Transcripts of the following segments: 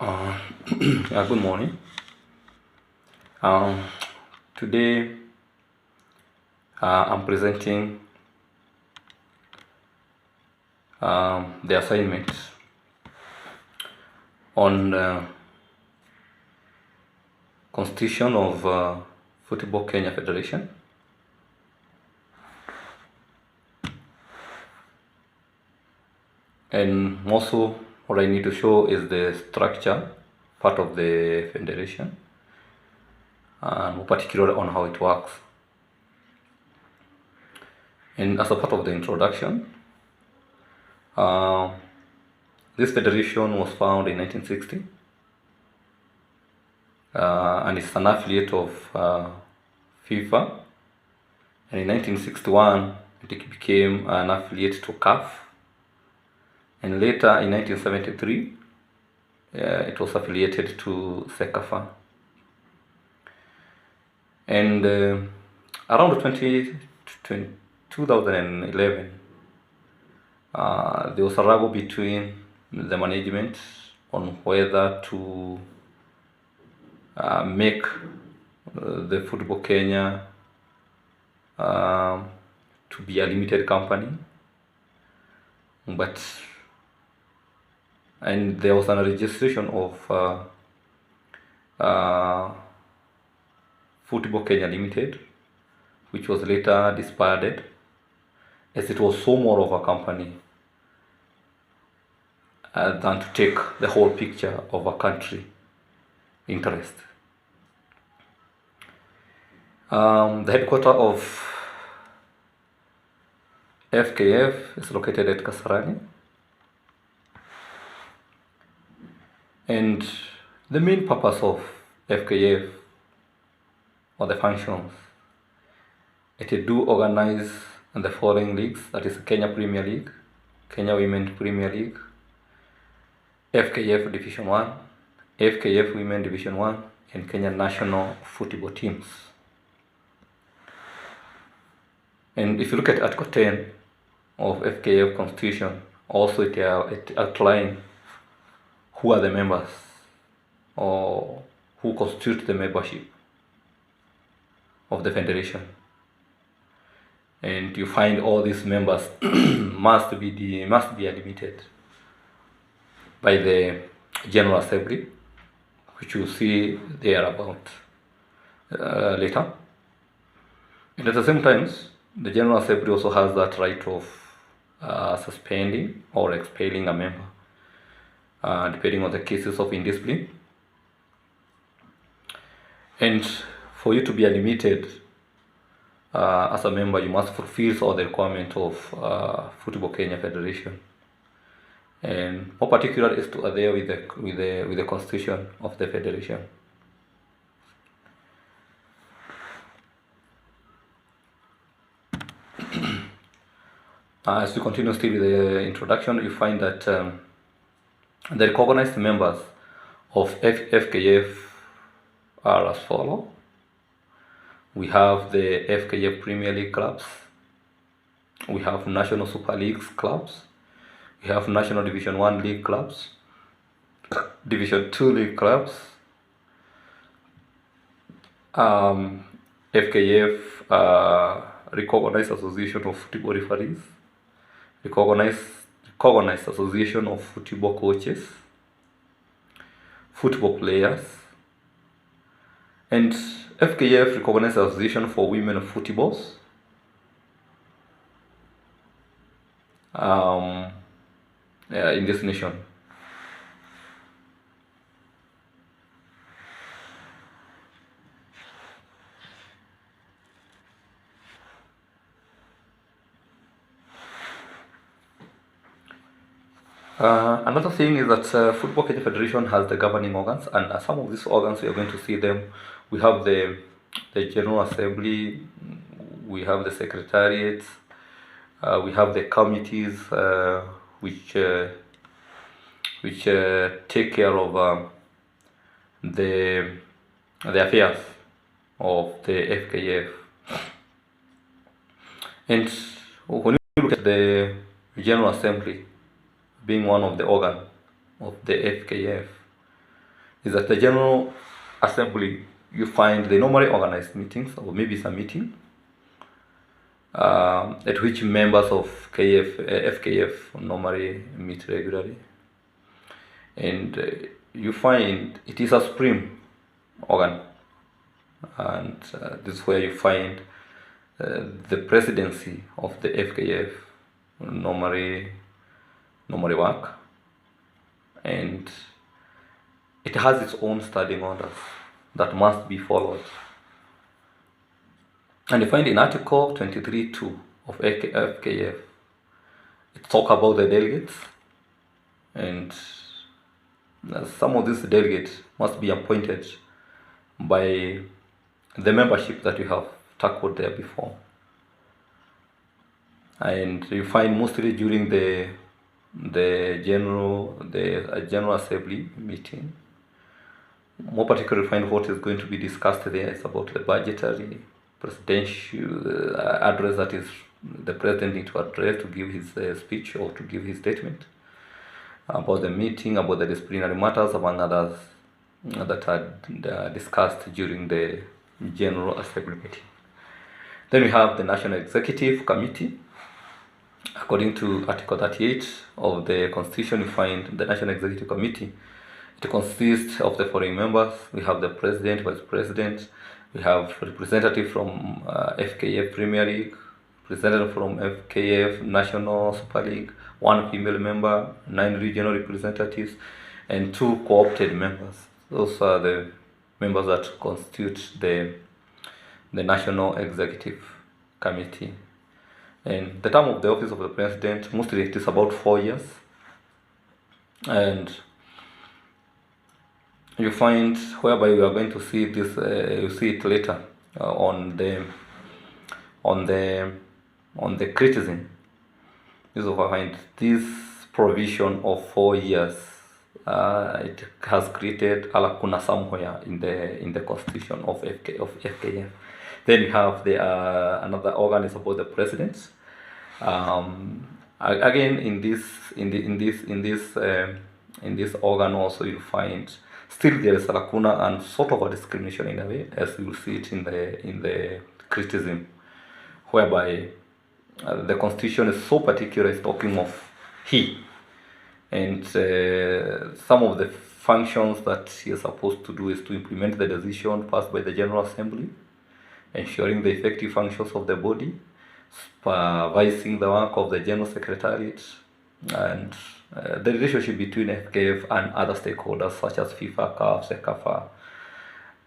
Uh, Good morning. Um, Today I'm presenting the assignment on Constitution of Football Kenya Federation. And also what I need to show is the structure part of the federation and more particularly on how it works. And as a part of the introduction, this federation was founded in 1960 and it's an affiliate of FIFA. And in 1961, it became an affiliate to CAF. And later in 1973, it was affiliated to SECAFA. And around 2011, there was a struggle between the management on whether to make the Football Kenya to be a limited company, and there was a registration of Football Kenya Limited, which was later disbanded as it was so more of a company than to take the whole picture of a country interest. The headquarters of FKF is located at Kasarani, and the main purpose of FKF or the functions, it do organize the following leagues, that is Kenya Premier League, Kenya Women Premier League, FKF Division 1, FKF Women Division 1, and Kenya National Football Teams. And if you look at Article 10 of FKF Constitution, also it outlines who are the members or who constitute the membership of the federation. And you find all these members must be admitted by the General Assembly, which you see there about later. And at the same time, the General Assembly also has that right of suspending or expelling a member, depending on the cases of indiscipline. And for you to be admitted as a member, you must fulfill all the requirements of Football Kenya Federation, and more particular is to adhere with the constitution of the federation. As we continue still with the introduction, you find that the recognized members of FKF are as follows. We have the FKF Premier League clubs, we have National Super Leagues clubs, we have National Division 1 League clubs, Division 2 League clubs, FKF Recognized Association of Football Referees, Recognized Association of Football Coaches, Football Players, and FKF Recognized Association for Women of Footballs, in this nation. Another thing is that Football Kenya Federation has the governing organs, and some of these organs we are going to see them. We have the General Assembly, we have the Secretariat, we have the committees which take care of the affairs of the FKF. And when you look at the General Assembly being one of the organs of the FKF, is that the General Assembly, you find they normally organize meetings, or maybe it's a meeting, at which members of FKF normally meet regularly. And you find it is a supreme organ, and this is where you find the presidency of the FKF normally work, and it has its own standing orders that must be followed. And you find in Article 23.2 of FKF, it talks about the delegates, and some of these delegates must be appointed by the membership that you have tackled there before. And you find mostly during the General Assembly meeting, more particularly find what is going to be discussed there is about the budgetary presidential address that is the president need to address to give his speech or to give his statement, about the meeting, about the disciplinary matters, among others that are discussed during the General Assembly meeting. Then we have the National Executive Committee. According to Article 38 of the Constitution, you find the National Executive Committee. It consists of the following members. We have the President, Vice President, we have representative from FKF Premier League, representative from FKF National Super League, 1 female member, 9 regional representatives, and 2 co-opted members. Those are the members that constitute the National Executive Committee. And the term of the office of the President, mostly it is about 4 years. And you find whereby we are going to see this, you see it later on the criticism. This is behind this provision of 4 years. It has created a lacuna somewhere in the constitution of FKF. Then you have another organ is about the president. Again, in this organ also you find still there is a lacuna and sort of a discrimination in a way, as you will see it in the criticism, whereby the constitution is so particular, it's talking of he, and some of the functions that he is supposed to do is to implement the decision passed by the General Assembly, ensuring the effective functions of the body, supervising the work of the General Secretariat, and the relationship between FKF and other stakeholders such as FIFA, CAF, CECAFA,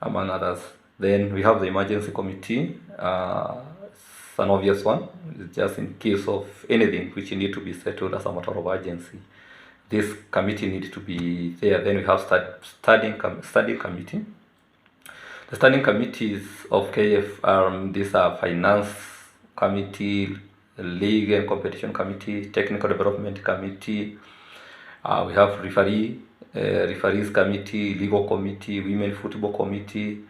among others. Then we have the Emergency Committee. It's an obvious one. It's just in case of anything which need to be settled as a matter of urgency. This committee needs to be there. Then we have studying committee. The standing committees of KF, these are Finance Committee, League and Competition Committee, Technical Development Committee. We have Referees Committee, Legal Committee, Women Football Committee,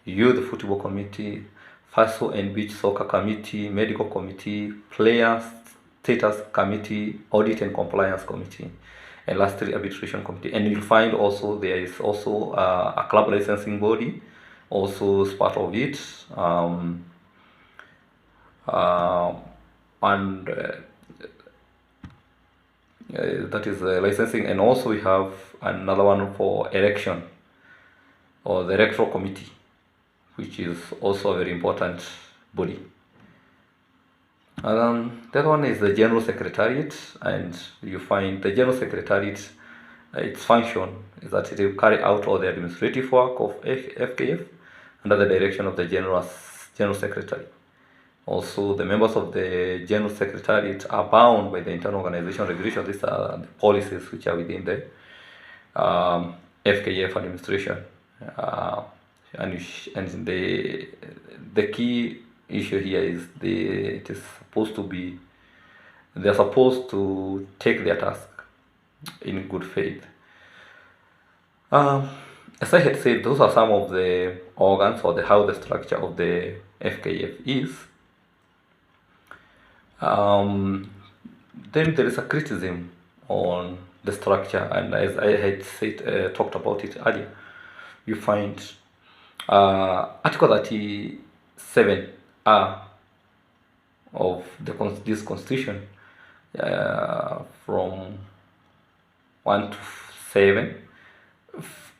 Youth Football Committee, FASO and Beach Soccer Committee, Medical Committee, Players Status Committee, Audit and Compliance Committee, and lastly Arbitration Committee. And you'll find also there is also a club licensing body, also as part of it, and that is licensing. And also we have another one for election, or the electoral committee, which is also a very important body. And that one is the General Secretariat, and you find the General Secretariat, its function is that it will carry out all the administrative work of FKF under the direction of the General Secretary. Also, the members of the General Secretariat are bound by the internal organization regulation. These are the policies which are within the FKF administration. And the key issue here is they are supposed to take their task in good faith. As I had said, those are some of the organs or how the structure of the FKF is. Then there is a criticism on the structure, and as I had said, talked about it earlier, you find Article 37 of this Constitution, from 1 to 7,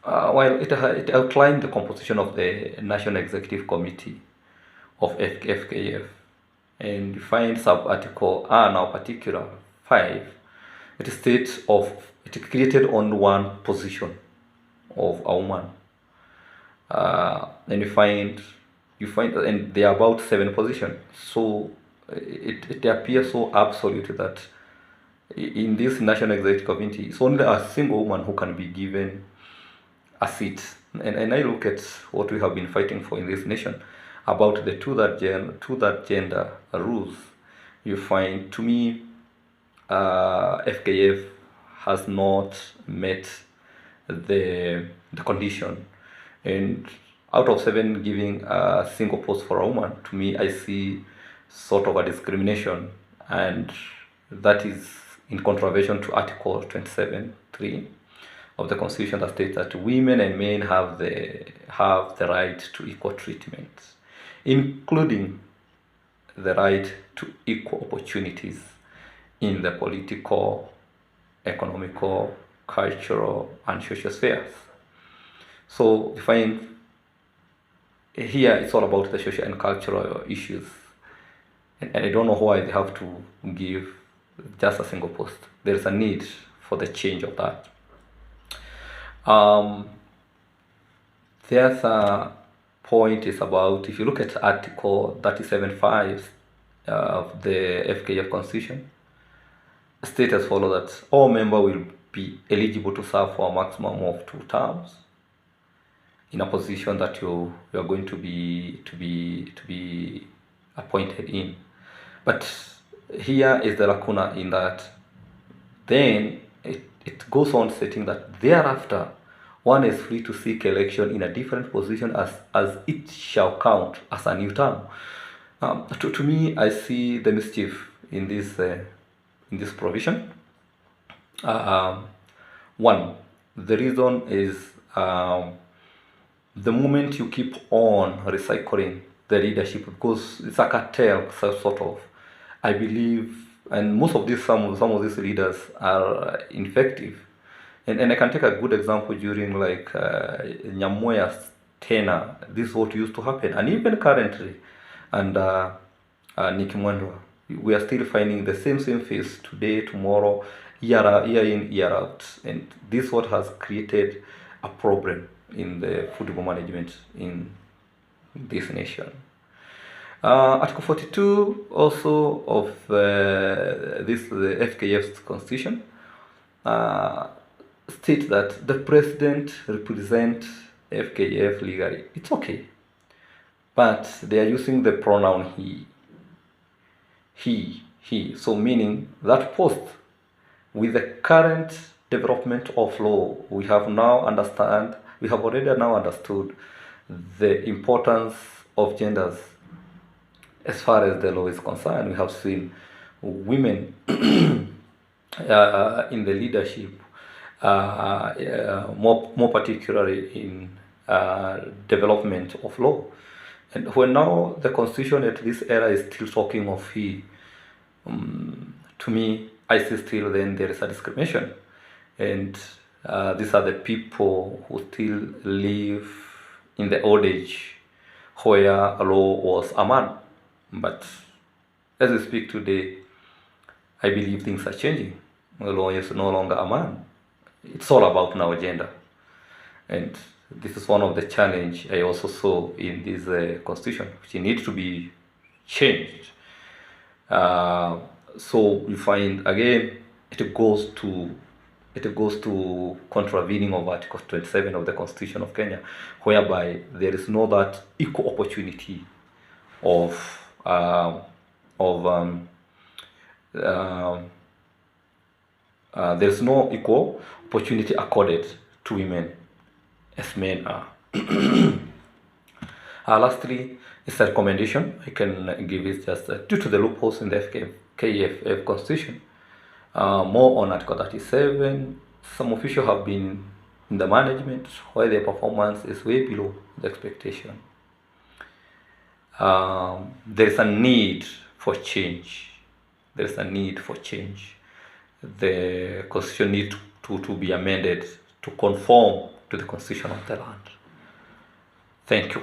while it outlined the composition of the National Executive Committee of FKF, and you find sub-article now particular 5, it states it created only one position of a woman, and you find and there are about 7 positions, so it appears so absolute that in this National Executive Committee it's only a single woman who can be given a seat. And I look at what we have been fighting for in this nation about the two-third gender rules. You find, to me, FKF has not met the condition, and out of 7 giving a single post for a woman, to me I see sort of a discrimination, and that is in contravention to Article 27(3) of the Constitution, that states that women and men have the right to equal treatment, including the right to equal opportunities in the political, economical, cultural, and social spheres. So we find here it's all about the social and cultural issues, and I don't know why they have to give just a single post. There is a need for the change of that. The other point is about, if you look at Article 37(5) of the FKF Constitution, states as follows: that all members will be eligible to serve for a maximum of 2 terms in a position that you are going to be appointed in. But here is the lacuna in that then it goes on stating that thereafter one is free to seek election in a different position as it shall count as a new term. To me, I see the mischief in this provision. One, the reason is the moment you keep on recycling the leadership, because it's a cartel sort of, I believe, and most of these some of these leaders are ineffective. And I can take a good example during like Nyamoya's tenure. This is what used to happen, and even currently, and Nick Mwendwa, we are still finding the same face today, tomorrow, year in, year out, and this is what has created a problem in the football management in this nation. Article 42 also of the FKF's Constitution states that the president represents FKF legally. It's okay, but they are using the pronoun he. So meaning that post, with the current development of law, we have already now understood the importance of genders as far as the law is concerned. We have seen women in the leadership, more particularly in development of law. And when now the Constitution at this era is still talking of he, to me, I see still then there is a discrimination. And these are the people who still live in the old age where a law was a man. But as we speak today, I believe things are changing. The law is no longer a man. It's all about now gender. And this is one of the challenge I also saw in this Constitution, which needs to be changed. So you find again it goes to contravening of Article 27 of the Constitution of Kenya, whereby there is no that equal opportunity there's no equal opportunity accorded to women as men are. Lastly, it's a recommendation I can give is just due to the loopholes in the FKF Constitution, more on Article 37. Some officials have been in the management, where the performance is way below the expectation. There is a need for change. There is a need for change. The constitution needs to be amended to conform to the constitution of the land. Thank you.